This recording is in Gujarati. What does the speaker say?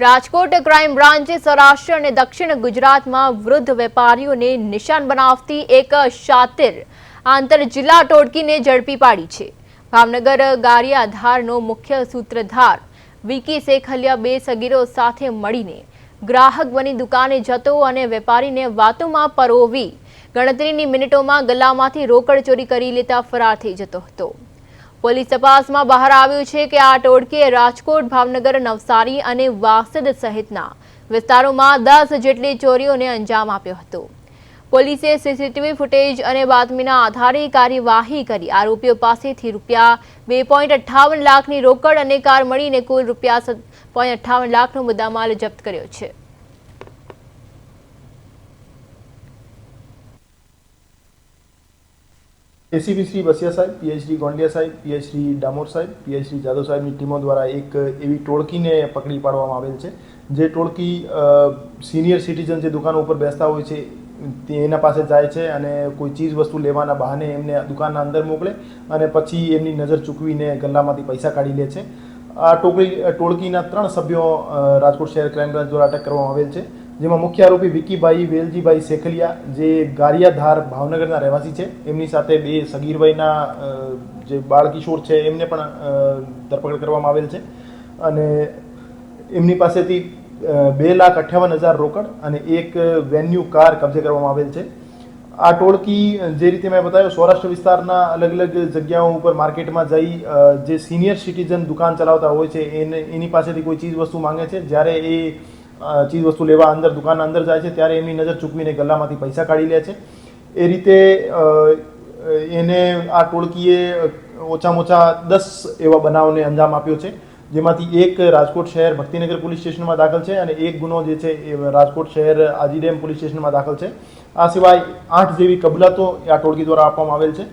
રાજકોટ ક્રાઇમ બ્રાન્ચે સૌરાષ્ટ્ર અને દક્ષિણ ગુજરાતમાં વૃદ્ધ વેપારીઓને નિશાન બનાવતી એક શાતિર આંતર જિલ્લા ટોળકીને ઝડપી પાડી છે। ભાવનગર ગારિયાધારનો મુખ્ય સૂત્રધાર વિકી શેખલિયા બે સગીરો સાથે મળીને ગ્રાહક બની દુકાને જતો અને વેપારીને વાતોમાં પરોવી ગણતરીની મિનિટોમાં ગલ્લામાંથી રોકડ ચોરી કરી લેતા ફરાર થઈ જતો હતો। પોલીસ તપાસમાં બહાર આવ્યું છે કે આ ટોળકીએ રાજકોટ, ભાવનગર, નવસારી અને વાસદ સહિતના વિસ્તારોમાં 10 જેટલી ચોરીઓને અંજામ આપ્યો હતો। પોલીસે સીસીટીવી ફૂટેજ અને બાતમીના આધારે કાર્યવાહી કરી આરોપીઓ પાસેથી ₹2.58 લાખની રોકડ અને કાર મળીને કુલ ₹7.58 લાખનો મુદ્દામાલ જપ્ત કર્યો છે। एसीपी श्री बसिया साहेब, पीएचडी गोंडिया साहेब, पीएचडी डामोर साहेब, पीएचडी जादव साहेबની ટીમો દ્વારા એક એવી ટોળકીને પકડી પાડવામાં આવેલ છે જે ટોળકી સિનિયર સિટીઝન જે દુકાનો ઉપર બેસતા હોય છે તેના પાસે જાય છે અને કોઈ ચીજ વસ્તુ લેવાના બહાને એમને દુકાનના અંદર મોકલે અને પછી એમની નજર ચૂકવીને ગલ્લામાંથી પૈસા કાઢી લે છે। આ ટોળકીના 3 સભ્યો રાજકોટ શહેર ક્રાઇમ બ્રાન્ચ દ્વારા અટક કરવામાં આવેલ છે, જેમાં મુખ્ય આરોપી વિકીભાઈ વેલજીભાઈ શેખલિયા જે ગારિયાધાર ભાવનગરના રહેવાસી છે, એમની સાથે 2 સગીરભાઈના જે બાળકિશોર છે એમને પણ ધરપકડ કરવામાં આવેલ છે અને એમની પાસેથી 2,58,000 રોકડ અને એક વેન્યુ કાર કબજે કરવામાં આવેલ છે। આ ટોળકી જે રીતે મેં બતાવ્યું સૌરાષ્ટ્ર વિસ્તારના અલગ અલગ જગ્યાઓ ઉપર માર્કેટમાં જઈ જે સિનિયર સિટીઝન દુકાન ચલાવતા હોય છે એની પાસેથી કોઈ ચીજ વસ્તુ માંગે છે, જ્યારે એ ચીજ વસ્તુ લેવા અંદર દુકાનના અંદર જાય છે ત્યારે એમની નજર ચૂકવીને ગલ્લામાંથી પૈસા કાઢી લે છે। એ રીતે એને આ ટોળકીએ ઓછામાં ઓછા 10 એવા બનાવને અંજામ આપ્યો છે, જેમાંથી એક રાજકોટ શહેર ભક્તિનગર પોલીસ સ્ટેશનમાં દાખલ છે અને એક ગુનો જે છે એ રાજકોટ શહેર આજીડેમ પોલીસ સ્ટેશનમાં દાખલ છે। આ સિવાય 8 જેવી કબૂલાતો આ ટોળકી દ્વારા આપવામાં આવેલ છે।